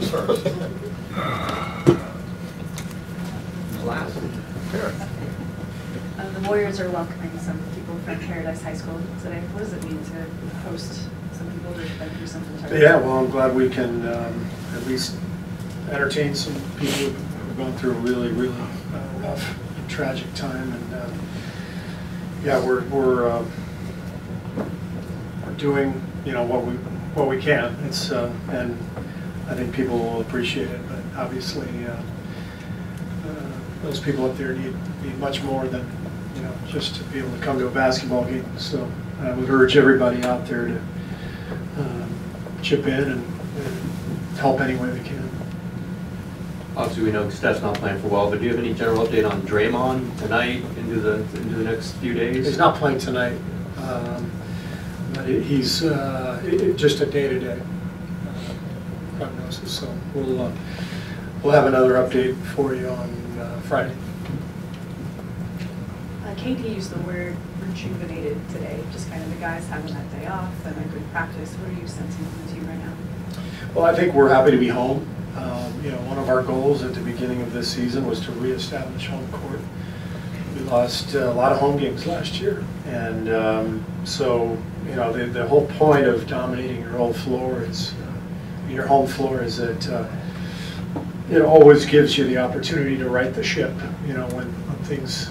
Who's first? Last. Kerr. The Warriors are welcoming some people from Paradise High School today. What does it mean to host some people that have been through something terrible? Yeah, well, I'm glad we can at least entertain some people who've gone through a really, really rough, tragic time, and yeah, we're doing what we can. It's and I think people will appreciate it, but obviously those people up there need much more than just to be able to come to a basketball game. So I would urge everybody out there to chip in and help any way they can. Obviously, we know Steph's not playing for a while, but do you have any general update on Draymond tonight into the next few days? He's not playing tonight, but he's just a day-to-day prognosis. So we'll have another update for you on Friday. KD used the word rejuvenated today, just kind of the guys having that day off and a good practice. What are you sensing from the team right now? Well, I think we're happy to be home. One of our goals at the beginning of this season was to reestablish home court. We lost a lot of home games last year, and so the whole point of dominating your home floor is that it always gives you the opportunity to right the ship. When things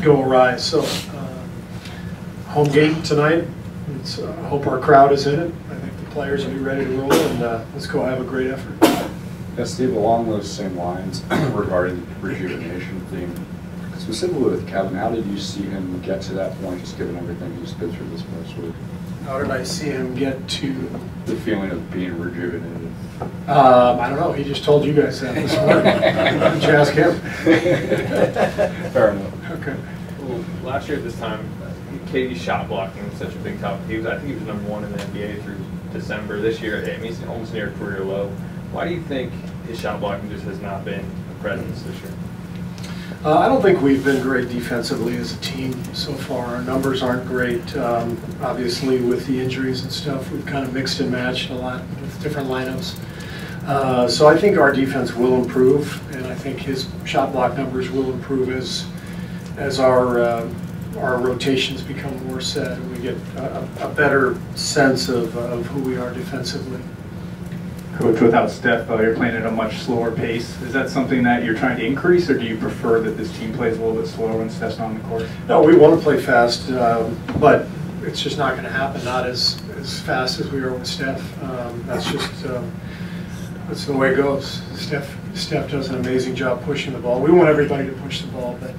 go awry. So home game tonight. I hope our crowd is in it. I think the players will be ready to roll, and let's go have a great effort. Yeah, Steve, along those same lines regarding the rejuvenation theme, specifically with Kevin, how did you see him get to that point, just given everything he's been through this past week? How did I see him get to the feeling of being rejuvenated? I don't know. He just told you guys that this morning. Why don't you ask him? Fair enough. Okay. Well, last year at this time, KD's shot blocking was such a big topic. I think he was #1 in the NBA through December. This year, I mean, he's almost near a career low. Why do you think his shot blocking just has not been a presence this year? I don't think we've been great defensively as a team so far. Our numbers aren't great. Obviously, with the injuries and stuff, we've kind of mixed and matched a lot with different lineups. So I think our defense will improve, and I think his shot block numbers will improve as our rotations become more set and we get a better sense of who we are defensively. Coach, without Steph, you're playing at a much slower pace. Is that something that you're trying to increase, or do you prefer that this team plays a little bit slower when Steph's not on the court? No, we want to play fast, but it's just not going to happen, not as fast as we are with Steph. That's just that's the way it goes. Steph does an amazing job pushing the ball. We want everybody to push the ball, but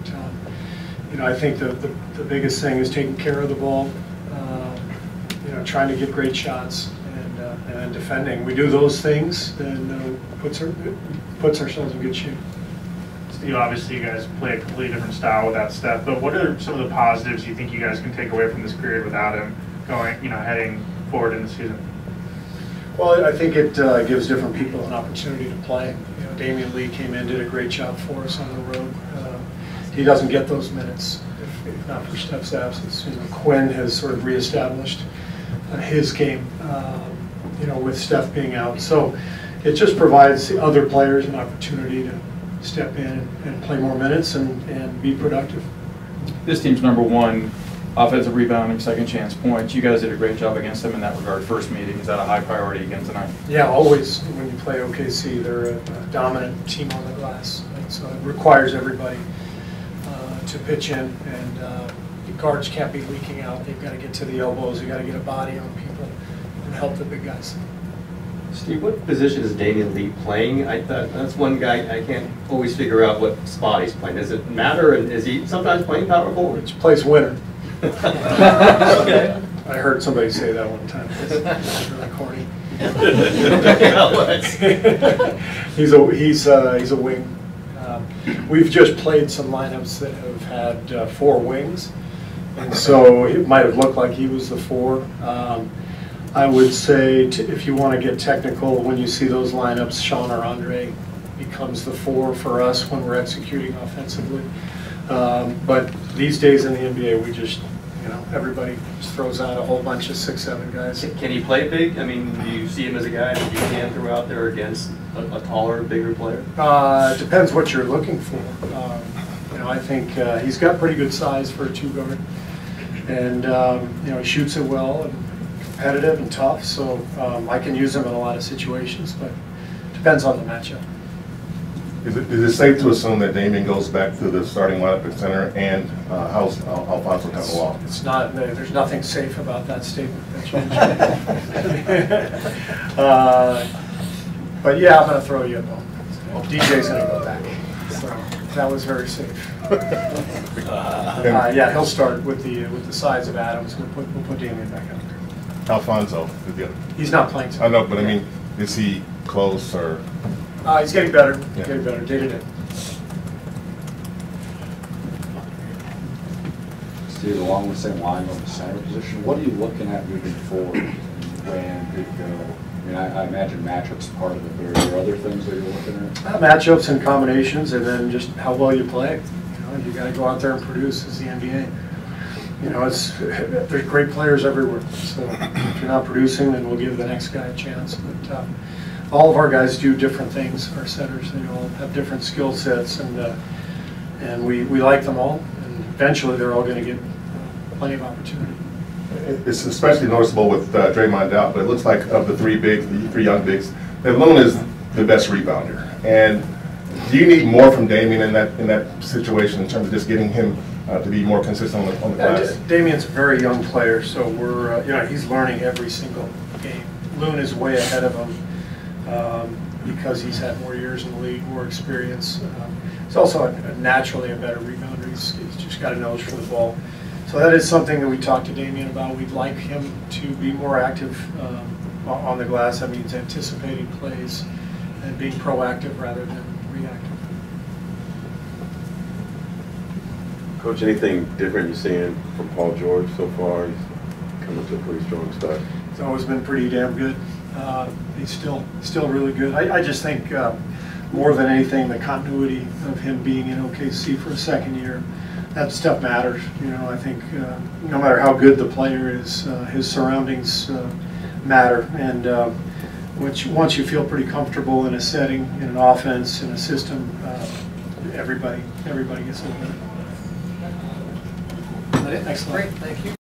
I think the biggest thing is taking care of the ball, trying to get great shots, and then defending. We do those things, then puts ourselves in good shape. Steve, obviously you guys play a completely different style without Steph, but what are some of the positives you think you guys can take away from this period without him heading forward in the season? Well, I think it gives different people an opportunity to play. Damian Lee came in, did a great job for us on the road. He doesn't get those minutes if not for Steph's absence. Quinn has sort of reestablished his game, with Steph being out. So it just provides the other players an opportunity to step in and play more minutes and be productive. This team's #1 offensive rebounding, second chance points. You guys did a great job against them in that regard. First meeting, is that a high priority again tonight? Yeah, always. When you play OKC, they're a dominant team on the glass. So it requires everybody to pitch in, and the guards can't be leaking out. They've got to get to the elbows. They've got to get a body on people and help the big guys. Steve, what position is Damian Lee playing? That's one guy I can't always figure out what spot he's playing. Does it matter? And is he sometimes playing power forward? He plays winner. Okay. I heard somebody say that one time. It's really corny. He's a wing. We've just played some lineups that have had 4 wings, and so it might have looked like he was the 4. I would say, if you want to get technical, when you see those lineups, Sean or Andre becomes the 4 for us when we're executing offensively. But these days in the NBA, You know, everybody just throws out a whole bunch of 6'7" guys. Can he play big? I mean, do you see him as a guy that you can throw out there against a taller, bigger player? It depends what you're looking for. You know, I think he's got pretty good size for a 2-guard, and you know, he shoots it well and competitive and tough. So I can use him in a lot of situations, but it depends on the matchup. Is it safe to assume that Damian goes back to the starting lineup at center, and how's Alfonso coming along? It's not. There's nothing safe about that statement. But yeah, I'm going to throw you a bone. DJ's going to go back. So that was very safe. Yeah, he'll start with the size of Adams. We'll put Damian back up. Alfonso, He's not playing tonight. I know, but I mean, is he close or? He's getting better. Yeah. Getting better day to day. Steve, along the same line on the center position, what are you looking at moving forward? When big go? I mean, I imagine matchups part of it, but are there other things that you're looking at? Matchups and combinations, and then just how well you play. You know, you got to go out there and produce as the NBA. You know, there's great players everywhere. So if you're not producing, then we'll give the next guy a chance. But all of our guys do different things. Our setters, they all have different skill sets, and we like them all. And eventually, they're all going to get plenty of opportunity. It's especially noticeable with Draymond out, but it looks like of the three young bigs, that Loon is the best rebounder. And do you need more from Damian in that situation in terms of just getting him to be more consistent on the glass? Damian's a very young player, so we're you know, he's learning every single game. Loon is way ahead of him because he's had more years in the league, more experience. He's also naturally a better rebounder. He's just got a nose for the ball. So that is something that we talked to Damian about. We'd like him to be more active on the glass. That means anticipating plays and being proactive rather than reactive. Coach, anything different you're seeing from Paul George so far? He's coming to a pretty strong start. He's always been pretty damn good. He's still really good. I just think more than anything, the continuity of him being in OKC for a second year, that stuff matters. You know, I think no matter how good the player is, his surroundings matter. And once you feel pretty comfortable in a setting, in an offense, in a system, everybody gets a little better. Excellent. Great, thank you.